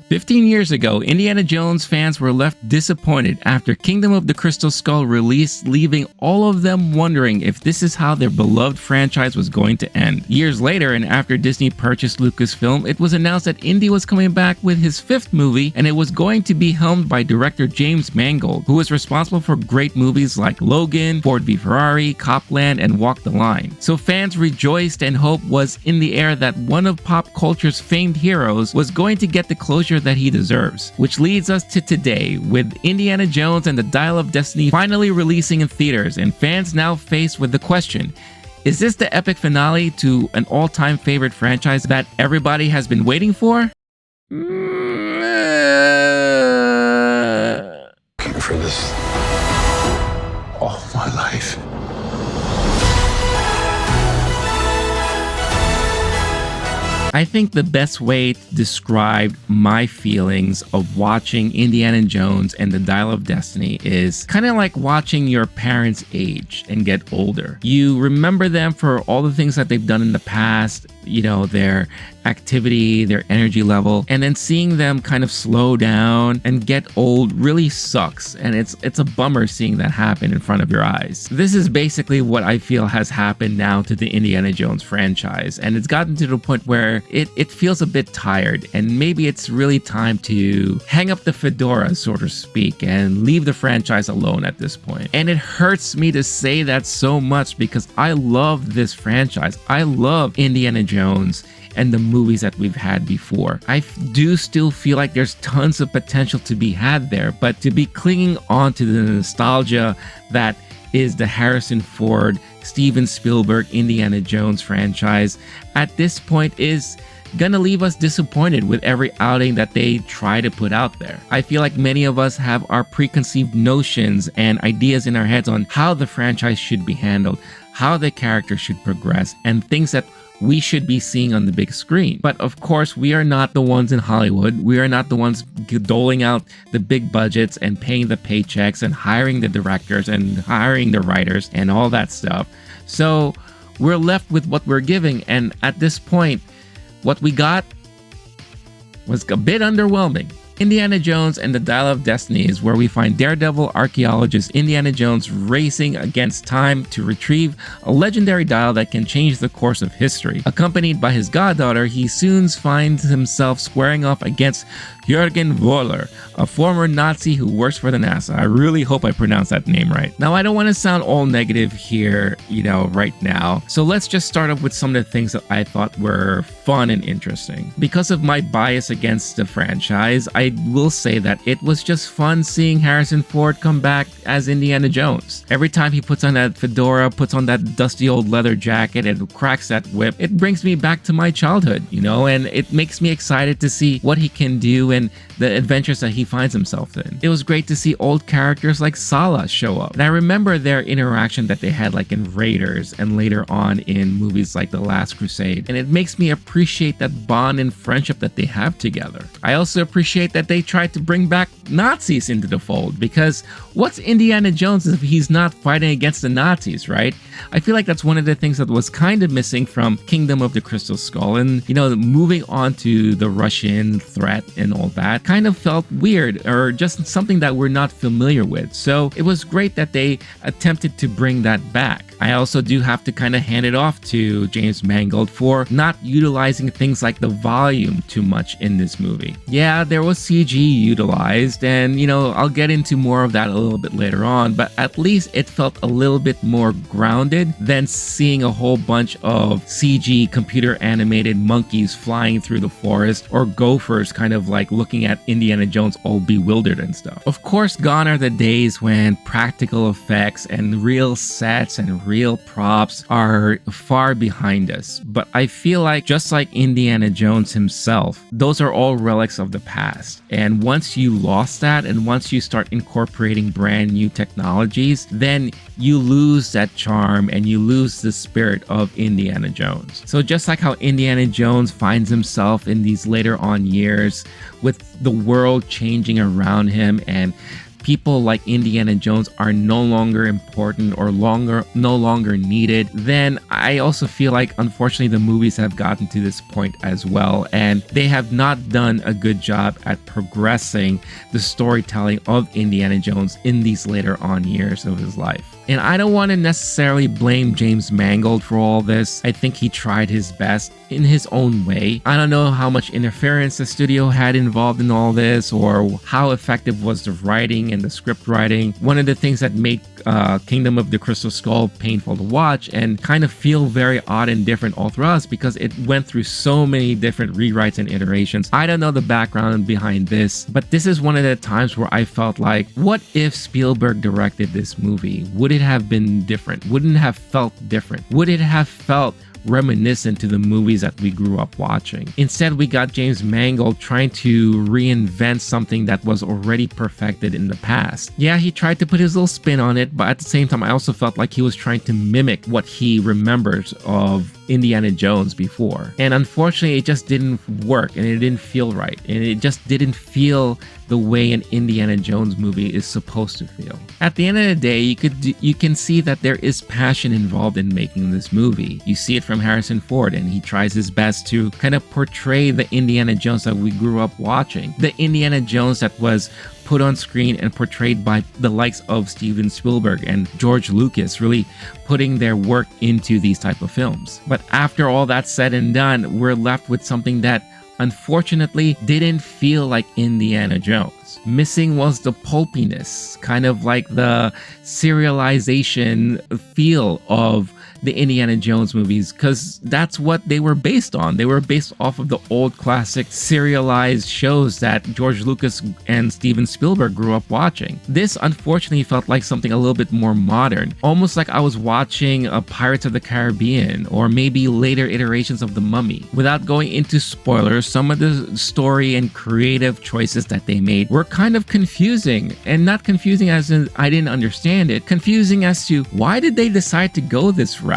15 years ago, Indiana Jones fans were left disappointed after Kingdom of the Crystal Skull released, leaving all of them wondering if this is how their beloved franchise was going to end. Years later, and after Disney purchased Lucasfilm, it was announced that Indy was coming back with his 5th movie, and it was going to be helmed by director James Mangold, who was responsible for great movies like Logan, Ford v Ferrari, Copland, and Walk the Line. So fans rejoiced, and hope was in the air that one of pop culture's famed heroes was going to get the closure that he deserves. Which leads us to today, with Indiana Jones and the Dial of Destiny finally releasing in theaters, and fans now faced with the question, is this the epic finale to an all-time favorite franchise that everybody has been waiting for? For this all my life. I think the best way to describe my feelings of watching Indiana Jones and the Dial of Destiny is kind of like watching your parents age and get older. You remember them for all the things that they've done in the past, you know, their activity, their energy level, and then seeing them kind of slow down and get old really sucks, and it's a bummer seeing that happen in front of your eyes. This is basically what I feel has happened now to the Indiana Jones franchise, and it's gotten to the point where it feels a bit tired, and maybe it's really time to hang up the fedora, so to speak, and leave the franchise alone at this point. And it hurts me to say that so much because I love this franchise. I love Indiana Jones and the movies that we've had before. I do still feel like there's tons of potential to be had there, but to be clinging on to the nostalgia that is the Harrison Ford, Steven Spielberg, Indiana Jones franchise at this point is gonna leave us disappointed with every outing that they try to put out there. I feel like many of us have our preconceived notions and ideas in our heads on how the franchise should be handled, how the characters should progress, and things that we should be seeing on the big screen. But of course, we are not the ones in Hollywood. We are not the ones doling out the big budgets and paying the paychecks and hiring the directors and hiring the writers and all that stuff. So we're left with what we're giving, and at this point, what we got was a bit underwhelming. Indiana Jones and the Dial of Destiny is where we find Daredevil archaeologist Indiana Jones racing against time to retrieve a legendary dial that can change the course of history. Accompanied by his goddaughter, he soon finds himself squaring off against Jürgen Voller, a former Nazi who works for the NASA. I really hope I pronounced that name right. Now, I don't want to sound all negative here, right now. So let's just start off with some of the things that I thought were fun and interesting. Because of my bias against the franchise, I will say that it was just fun seeing Harrison Ford come back as Indiana Jones. Every time he puts on that fedora, puts on that dusty old leather jacket, and cracks that whip, it brings me back to my childhood, and it makes me excited to see what he can do and the adventures that he finds himself in. It was great to see old characters like Sala show up. And I remember their interaction that they had like in Raiders and later on in movies like The Last Crusade. And it makes me appreciate that bond and friendship that they have together. I also appreciate that they tried to bring back Nazis into the fold, because what's Indiana Jones if he's not fighting against the Nazis, right? I feel like that's one of the things that was kind of missing from Kingdom of the Crystal Skull, and moving on to the Russian threat and all that kind of felt weird, or just something that we're not familiar with. So it was great that they attempted to bring that back. I also do have to kind of hand it off to James Mangold for not utilizing things like the volume too much in this movie. Yeah, there was CG utilized, and I'll get into more of that a little bit later on, but at least it felt a little bit more grounded than seeing a whole bunch of CG computer animated monkeys flying through the forest, or gophers kind of like looking at Indiana Jones all bewildered and stuff. Of course, gone are the days when practical effects and real sets and real props are far behind us, but I feel like just like Indiana Jones himself, those are all relics of the past. And once you lost that, and once you start incorporating brand new technologies, then you lose that charm and you lose the spirit of Indiana Jones. So just like how Indiana Jones finds himself in these later on years with the world changing around him and people like Indiana Jones are no longer important or no longer needed, then I also feel like unfortunately the movies have gotten to this point as well, and they have not done a good job at progressing the storytelling of Indiana Jones in these later on years of his life. And I don't want to necessarily blame James Mangold for all this. I think he tried his best in his own way. I don't know how much interference the studio had involved in all this, or how effective was the writing and the script writing. One of the things that made Kingdom of the Crystal Skull painful to watch and kind of feel very odd and different all throughout is because it went through so many different rewrites and iterations. I don't know the background behind this, but this is one of the times where I felt like, what if Spielberg directed this movie? Would it have been different? Wouldn't it have felt different? Would it have felt reminiscent to the movies that we grew up watching? Instead, we got James Mangold trying to reinvent something that was already perfected in the past. Yeah, he tried to put his little spin on it, but at the same time, I also felt like he was trying to mimic what he remembers of Indiana Jones before. And unfortunately, it just didn't work, and it didn't feel right, and it just didn't feel the way an Indiana Jones movie is supposed to feel. At the end of the day, you can see that there is passion involved in making this movie. You see it from Harrison Ford, and he tries his best to kind of portray the Indiana Jones that we grew up watching. The Indiana Jones that was put on screen and portrayed by the likes of Steven Spielberg and George Lucas, really putting their work into these type of films. But after all that's said and done, we're left with something that unfortunately didn't feel like Indiana Jones. Missing was the pulpiness, kind of like the serialization feel of the Indiana Jones movies, because that's what they were based on. They were based off of the old classic serialized shows that George Lucas and Steven Spielberg grew up watching. This unfortunately felt like something a little bit more modern, almost like I was watching a Pirates of the Caribbean or maybe later iterations of The Mummy. Without going into spoilers, some of the story and creative choices that they made were kind of confusing, and not confusing as in I didn't understand it, confusing as to why did they decide to go this route,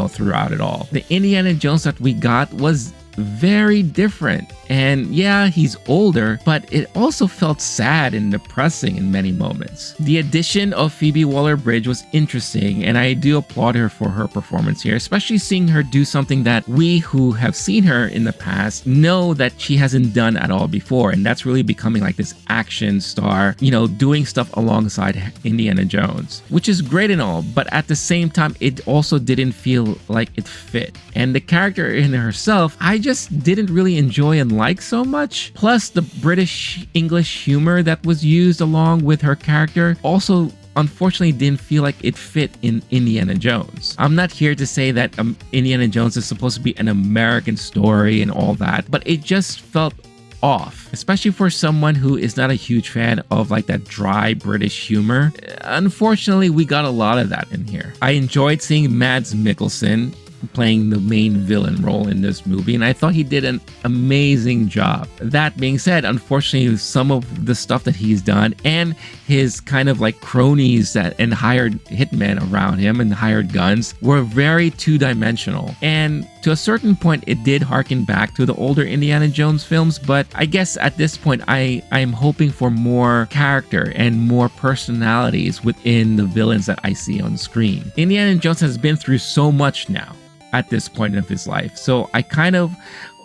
throughout it all. The Indiana Jones that we got was very different. And yeah, he's older, but it also felt sad and depressing in many moments. The addition of Phoebe Waller-Bridge was interesting, and I do applaud her for her performance here, especially seeing her do something that we who have seen her in the past know that she hasn't done at all before, and that's really becoming like this action star, doing stuff alongside Indiana Jones, which is great and all, but at the same time, it also didn't feel like it fit. And the character in herself, I just didn't really enjoy and like so much. Plus, the British English humor that was used along with her character also unfortunately didn't feel like it fit in Indiana Jones. I'm not here to say that Indiana Jones is supposed to be an American story and all that, but it just felt off, especially for someone who is not a huge fan of like that dry British humor. Unfortunately, we got a lot of that in here. I enjoyed seeing Mads Mikkelsen playing the main villain role in this movie, and I thought he did an amazing job. That being said, unfortunately, some of the stuff that he's done and his kind of like cronies and hired hitmen around him and hired guns were very two-dimensional. And to a certain point, it did harken back to the older Indiana Jones films, but I guess at this point, I'm hoping for more character and more personalities within the villains that I see on screen. Indiana Jones has been through so much now at this point of his life. So I kind of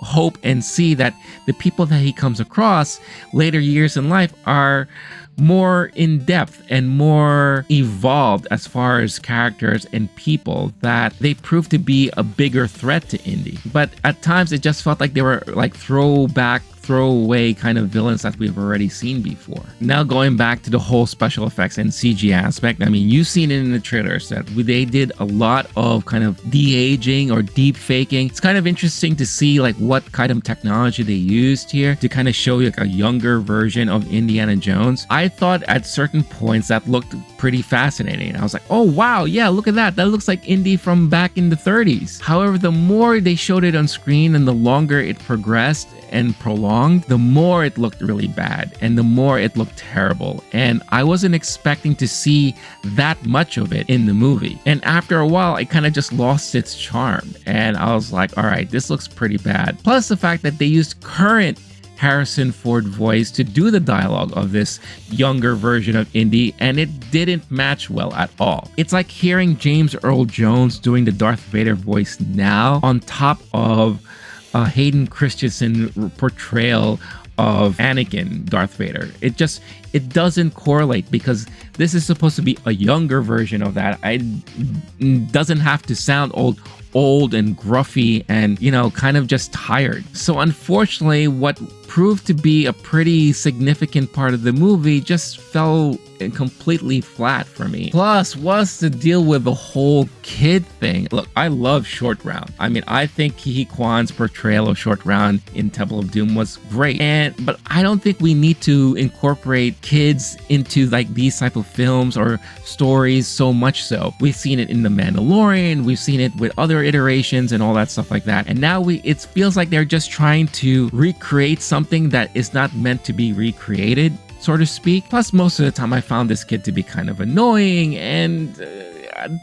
hope and see that the people that he comes across later years in life are more in depth and more evolved as far as characters and people, that they prove to be a bigger threat to Indy. But at times it just felt like they were like throwaway kind of villains that we've already seen before. Now going back to the whole special effects and CG aspect, I mean, you've seen it in the trailers that they did a lot of kind of de-aging or deep faking. It's kind of interesting to see like what kind of technology they used here to kind of show you like a younger version of Indiana Jones. I thought at certain points that looked pretty fascinating. I was like, oh wow, yeah, look at that. That looks like Indy from back in the 30s. However, the more they showed it on screen and the longer it progressed and prolonged, the more it looked really bad and the more it looked terrible. And I wasn't expecting to see that much of it in the movie. And after a while, it kind of just lost its charm. And I was like, all right, this looks pretty bad. Plus the fact that they used current Harrison Ford voice to do the dialogue of this younger version of Indy, and it didn't match well at all. It's like hearing James Earl Jones doing the Darth Vader voice now on top of a Hayden Christensen portrayal of Anakin Darth Vader. It doesn't correlate because this is supposed to be a younger version of that. It doesn't have to sound old and gruffy and, kind of just tired. So unfortunately, what proved to be a pretty significant part of the movie just fell completely flat for me. Plus, what's the deal with the whole kid thing? Look, I love Short Round. I mean, I think Ke Huy Quan's portrayal of Short Round in Temple of Doom was great. But I don't think we need to incorporate kids into like these type of films or stories so much so. We've seen it in The Mandalorian, we've seen it with other iterations and all that stuff like that. And now it feels like they're just trying to recreate something that is not meant to be recreated, so to speak. Plus, most of the time I found this kid to be kind of annoying, and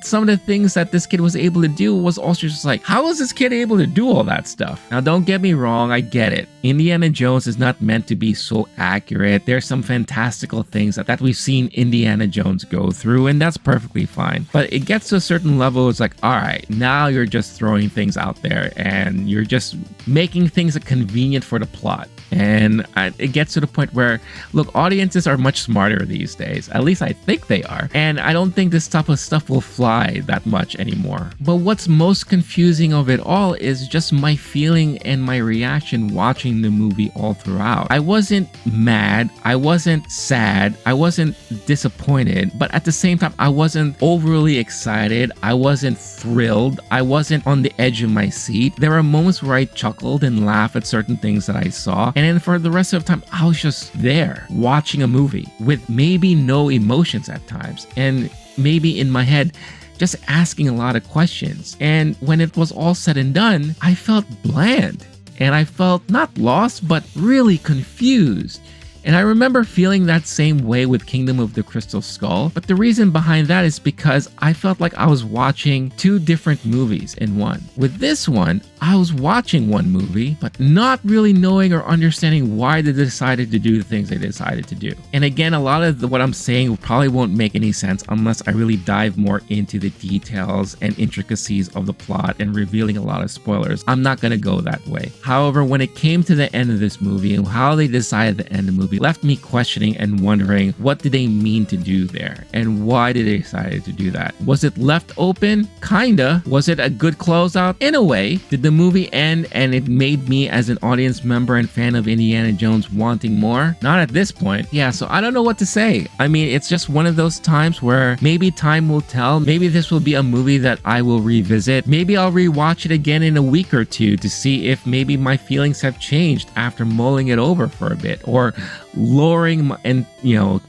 some of the things that this kid was able to do was also just like, how is this kid able to do all that stuff? Now, don't get me wrong, I get it. Indiana Jones is not meant to be so accurate. There's some fantastical things that we've seen Indiana Jones go through, and that's perfectly fine. But it gets to a certain level, it's like, all right, now you're just throwing things out there and you're just making things convenient for the plot. And it gets to the point where, look, audiences are much smarter these days. At least I think they are. And I don't think this type of stuff will fly that much anymore. But what's most confusing of it all is just my feeling and my reaction watching the movie all throughout. I wasn't mad. I wasn't sad. I wasn't disappointed. But at the same time, I wasn't overly excited. I wasn't thrilled. I wasn't on the edge of my seat. There were moments where I chuckled and laughed at certain things that I saw. And then for the rest of the time, I was just there watching a movie with maybe no emotions at times. And maybe in my head, just asking a lot of questions. And when it was all said and done, I felt bland. And I felt not lost, but really confused. And I remember feeling that same way with Kingdom of the Crystal Skull, but the reason behind that is because I felt like I was watching two different movies in one. With this one, I was watching one movie, but not really knowing or understanding why they decided to do the things they decided to do. And again, a lot of what I'm saying probably won't make any sense unless I really dive more into the details and intricacies of the plot and revealing a lot of spoilers. I'm not going to go that way. However, when it came to the end of this movie and how they decided to end the movie, left me questioning and wondering, what did they mean to do there and why did they decide to do that? Was it left open? Kinda. Was it a good closeout? In a way. Did the movie end and it made me as an audience member and fan of Indiana Jones wanting more? Not at this point. Yeah, so I don't know what to say. I mean, it's just one of those times where maybe time will tell. Maybe this will be a movie that I will revisit. Maybe I'll rewatch it again in a week or two to see if maybe my feelings have changed after mulling it over for a bit, or lowering my, and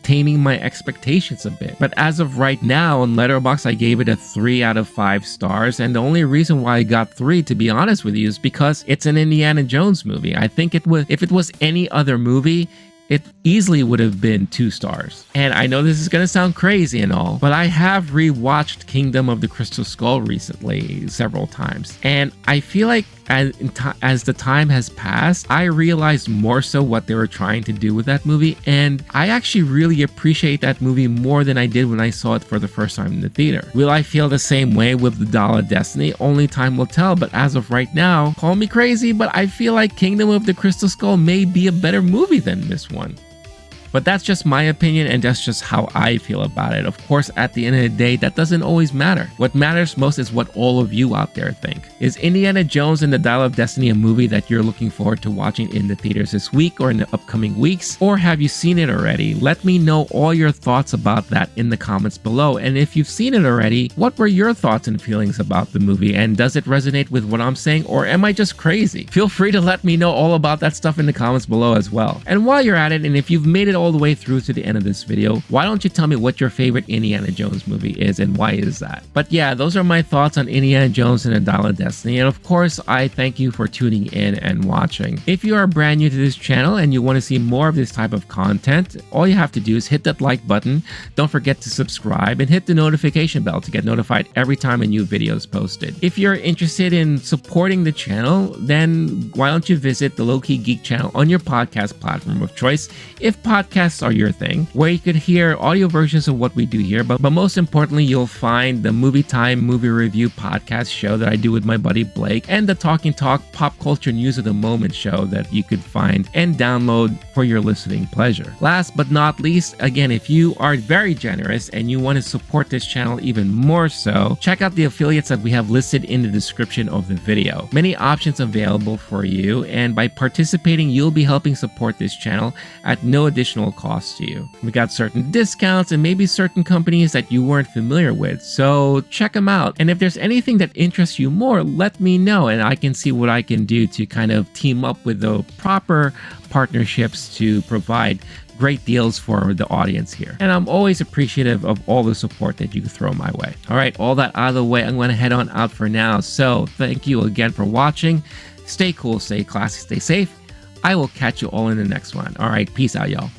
taming my expectations a bit. But as of right now on Letterboxd, I gave it a 3 out of 5 stars, and the only reason why I got 3, to be honest with you, is because it's an Indiana Jones movie. I think it would, if it was any other movie, it easily would have been 2 stars. And I know this is going to sound crazy and all, but I have rewatched Kingdom of the Crystal Skull recently several times. And I feel like as the time has passed, I realized more so what they were trying to do with that movie. And I actually really appreciate that movie more than I did when I saw it for the first time in the theater. Will I feel the same way with The Dial of Destiny? Only time will tell. But as of right now, call me crazy, but I feel like Kingdom of the Crystal Skull may be a better movie than this one. But that's just my opinion, and that's just how I feel about it. Of course, at the end of the day, that doesn't always matter. What matters most is what all of you out there think. Is Indiana Jones and the Dial of Destiny a movie that you're looking forward to watching in the theaters this week or in the upcoming weeks? Or have you seen it already? Let me know all your thoughts about that in the comments below. And if you've seen it already, what were your thoughts and feelings about the movie? And does it resonate with what I'm saying, or am I just crazy? Feel free to let me know all about that stuff in the comments below as well. And while you're at it, and if you've made it all the way through to the end of this video, why don't you tell me what your favorite Indiana Jones movie is and why is that? But yeah, those are my thoughts on Indiana Jones and the Dial of Destiny, and of course, I thank you for tuning in and watching. If you are brand new to this channel and you want to see more of this type of content, all you have to do is hit that like button, don't forget to subscribe, and hit the notification bell to get notified every time a new video is posted. If you're interested in supporting the channel, then why don't you visit the LOWKEY Geek channel on your podcast platform of choice, if podcasts are your thing, where you could hear audio versions of what we do here, but most importantly, you'll find the Movie Time movie review podcast show that I do with my buddy Blake, and the Talking Talk pop culture news of the moment show that you could find and download for your listening pleasure. Last but not least, again, if you are very generous and you want to support this channel even more so, check out the affiliates that we have listed in the description of the video. Many options available for you, and by participating, you'll be helping support this channel at no additional cost to you. We got certain discounts and maybe certain companies that you weren't familiar with, so check them out. And if there's anything that interests you more, let me know and I can see what I can do to kind of team up with the proper partnerships to provide great deals for the audience here. And I'm always appreciative of all the support that you throw my way. All right, all that out of the way, I'm going to head on out for now. So thank you again for watching. Stay cool, stay classy, stay safe. I will catch you all in the next one. All right, peace out, y'all.